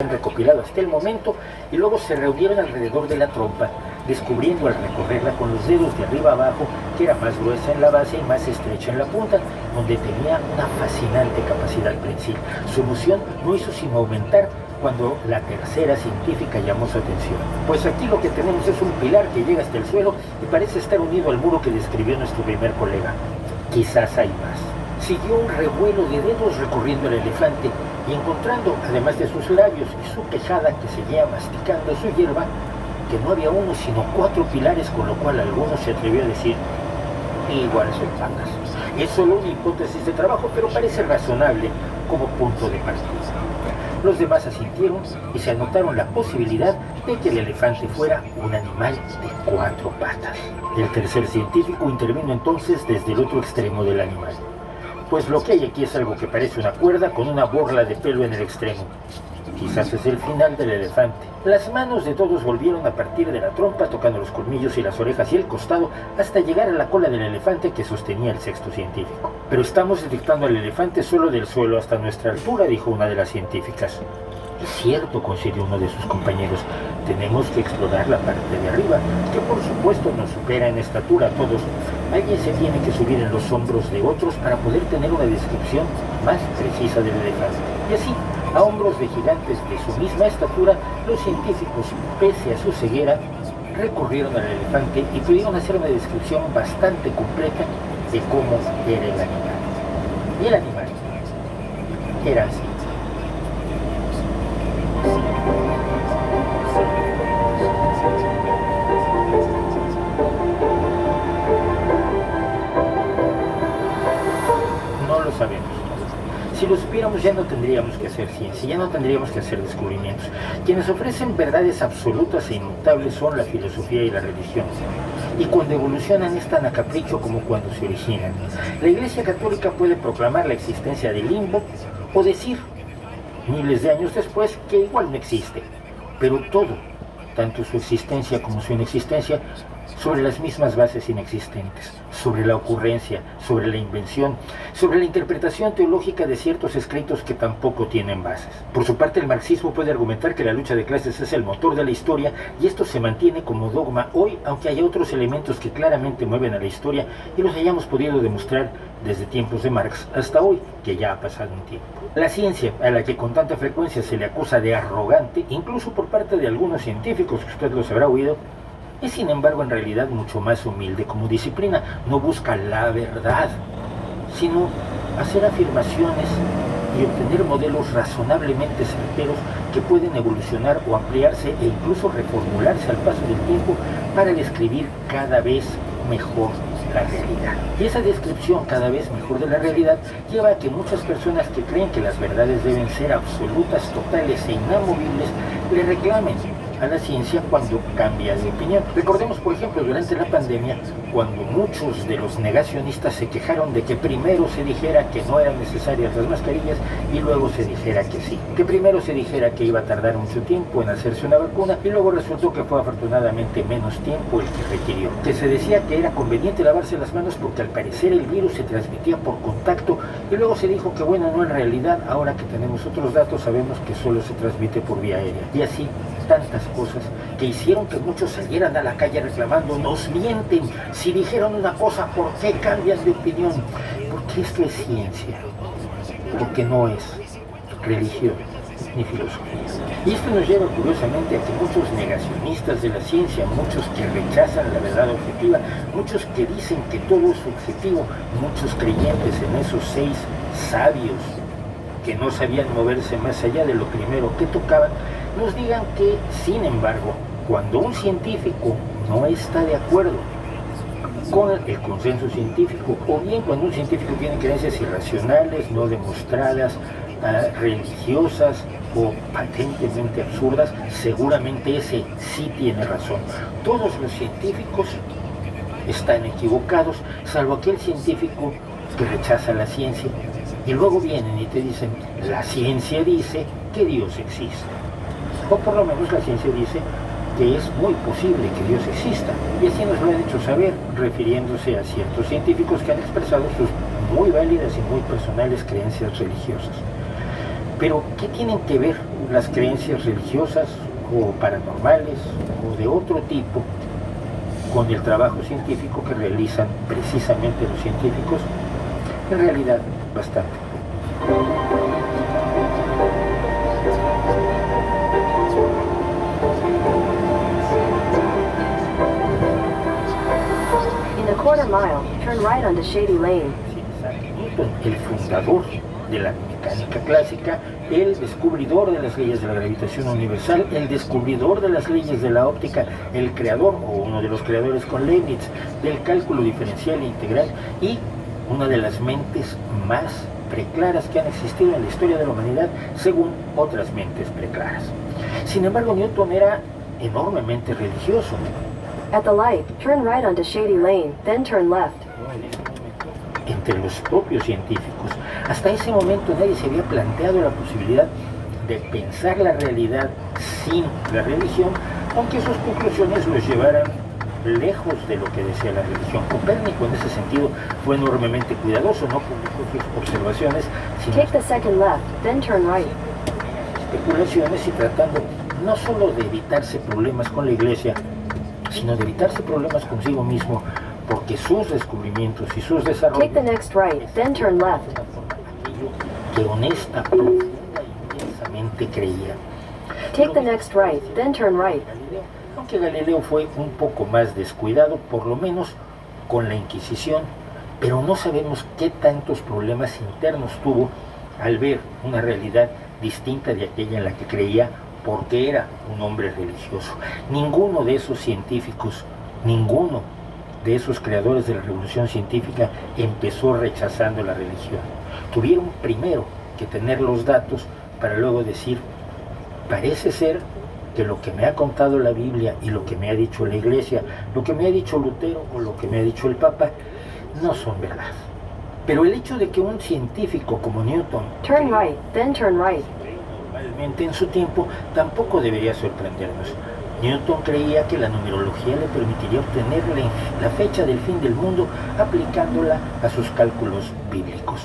recopilado hasta el momento y luego se reunieron alrededor de la trompa, descubriendo al recorrerla con los dedos de arriba abajo que era más gruesa en la base y más estrecha en la punta, donde tenía una fascinante capacidad prensil. Su emoción no hizo sino aumentar cuando la tercera científica llamó su atención. Pues aquí lo que tenemos es un pilar que llega hasta el suelo y parece estar unido al muro que describió nuestro primer colega. Quizás hay más. Siguió un revuelo de dedos recorriendo el elefante y encontrando, además de sus labios y su quejada que seguía masticando su hierba, que no había uno sino 4 pilares, con lo cual alguno se atrevió a decir: igual son patas. Es solo una hipótesis de trabajo, pero parece razonable como punto de partida. Los demás asintieron y se anotaron la posibilidad de que el elefante fuera un animal de 4 patas. El tercer científico intervino entonces desde el otro extremo del animal. Pues lo que hay aquí es algo que parece una cuerda con una borla de pelo en el extremo. Quizás es el final del elefante. Las manos de todos volvieron a partir de la trompa, tocando los colmillos y las orejas y el costado, hasta llegar a la cola del elefante que sostenía el sexto científico. Pero estamos detectando al elefante solo del suelo hasta nuestra altura, dijo una de las científicas. Es cierto, concedió uno de sus compañeros. Tenemos que explorar la parte de arriba, que por supuesto nos supera en estatura a todos. Alguien se tiene que subir en los hombros de otros para poder tener una descripción más precisa del elefante. Y así, a hombros de gigantes de su misma estatura, los científicos, pese a su ceguera, recorrieron al elefante y pudieron hacer una descripción bastante completa de cómo era el animal. Y el animal era así. No lo sabemos. Si lo supiéramos, ya no tendríamos que hacer ciencia, ya no tendríamos que hacer descubrimientos. Quienes ofrecen verdades absolutas e inmutables son la filosofía y la religión. Y cuando evolucionan es tan a capricho como cuando se originan. La Iglesia Católica puede proclamar la existencia del limbo o decir, miles de años después, que igual no existe. Pero todo, tanto su existencia como su inexistencia, sobre las mismas bases inexistentes, sobre la ocurrencia, sobre la invención, sobre la interpretación teológica de ciertos escritos que tampoco tienen bases. Por su parte, el marxismo puede argumentar que la lucha de clases es el motor de la historia y esto se mantiene como dogma hoy, aunque haya otros elementos que claramente mueven a la historia y los hayamos podido demostrar desde tiempos de Marx hasta hoy, que ya ha pasado un tiempo. La ciencia, a la que con tanta frecuencia se le acusa de arrogante, incluso por parte de algunos científicos, que usted los habrá oído, es sin embargo en realidad mucho más humilde como disciplina. No busca la verdad, sino hacer afirmaciones y obtener modelos razonablemente certeros que pueden evolucionar o ampliarse e incluso reformularse al paso del tiempo para describir cada vez mejor la realidad. Y esa descripción cada vez mejor de la realidad lleva a que muchas personas que creen que las verdades deben ser absolutas, totales e inamovibles, le reclamen a la ciencia cuando cambia de opinión. Recordemos, por ejemplo, durante la pandemia, cuando muchos de los negacionistas se quejaron de que primero se dijera que no eran necesarias las mascarillas y luego se dijera que sí. Que primero se dijera que iba a tardar mucho tiempo en hacerse una vacuna y luego resultó que fue afortunadamente menos tiempo el que requirió. Que se decía que era conveniente lavarse las manos porque al parecer el virus se transmitía por contacto y luego se dijo que bueno, no, en realidad, ahora que tenemos otros datos, sabemos que solo se transmite por vía aérea. Y así, tantas cosas que hicieron que muchos salieran a la calle reclamando: nos mienten, si dijeron una cosa, ¿por qué cambian de opinión? Porque esto es ciencia, porque no es religión ni filosofía. Y esto nos lleva curiosamente a que muchos negacionistas de la ciencia, muchos que rechazan la verdad objetiva, muchos que dicen que todo es subjetivo, muchos creyentes en esos 6 sabios que no sabían moverse más allá de lo primero que tocaban, nos digan que, sin embargo, cuando un científico no está de acuerdo con el consenso científico, o bien cuando un científico tiene creencias irracionales, no demostradas, religiosas o patentemente absurdas, seguramente ese sí tiene razón. Todos los científicos están equivocados, salvo aquel científico que rechaza la ciencia. Y luego vienen y te dicen: la ciencia dice que Dios existe. O por lo menos la ciencia dice que es muy posible que Dios exista. Y así nos lo han hecho saber, refiriéndose a ciertos científicos que han expresado sus muy válidas y muy personales creencias religiosas. Pero, ¿qué tienen que ver las creencias religiosas o paranormales o de otro tipo con el trabajo científico que realizan precisamente los científicos? En realidad, bastante. In a quarter mile, turn right onto Shady Lane. Newton, el fundador de la mecánica clásica, el descubridor de las leyes de la gravitación universal, el descubridor de las leyes de la óptica, el creador o uno de los creadores con Leibniz del cálculo diferencial e integral y una de las mentes más preclaras que han existido en la historia de la humanidad, según otras mentes preclaras. Sin embargo, Newton era enormemente religioso. At the light, turn right onto Shady Lane, then turn left. Entre los propios científicos, hasta ese momento nadie se había planteado la posibilidad de pensar la realidad sin la religión, aunque sus conclusiones los llevaran lejos de lo que decía la religión. Copérnico en ese sentido fue enormemente cuidadoso, no publicó sus observaciones, sino Take the second left, then turn right. especulaciones y tratando no solo de evitarse problemas con la Iglesia, sino de evitarse problemas consigo mismo, porque sus descubrimientos y sus desarrollos Take the next right, then turn left. que honesta, profunda y intensamente creía. Take the next right, then turn right. Aunque Galileo fue un poco más descuidado, por lo menos con la Inquisición, pero no sabemos qué tantos problemas internos tuvo al ver una realidad distinta de aquella en la que creía, porque era un hombre religioso. Ninguno de esos científicos, ninguno de esos creadores de la revolución científica empezó rechazando la religión. Tuvieron primero que tener los datos para luego decir, parece ser que lo que me ha contado la Biblia y lo que me ha dicho la Iglesia, lo que me ha dicho Lutero o lo que me ha dicho el Papa, no son verdad. Pero el hecho de que un científico como Newton Turn right, then turn right. normalmente en su tiempo tampoco debería sorprendernos. Newton creía que la numerología le permitiría obtener la fecha del fin del mundo aplicándola a sus cálculos bíblicos.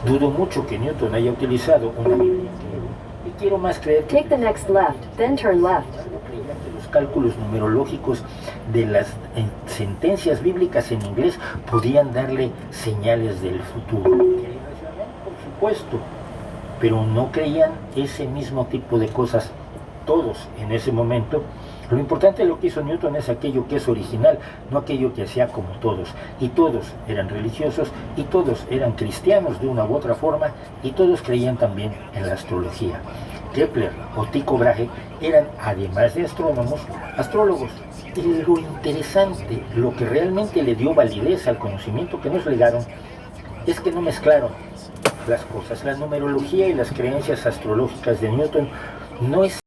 Dudo mucho que Newton haya utilizado una Biblia y quiero más creer que Take the next left, then turn left. creía que los cálculos numerológicos de las sentencias bíblicas en inglés podían darle señales del futuro. Por supuesto, pero no creían ese mismo tipo de cosas todos en ese momento. Lo importante de lo que hizo Newton es aquello que es original, no aquello que hacía como todos. Y todos eran religiosos, y todos eran cristianos de una u otra forma, y todos creían también en la astrología. Kepler o Tycho Brahe eran, además de astrónomos, astrólogos. Y lo interesante, lo que realmente le dio validez al conocimiento que nos legaron, es que no mezclaron las cosas. La numerología y las creencias astrológicas de Newton no es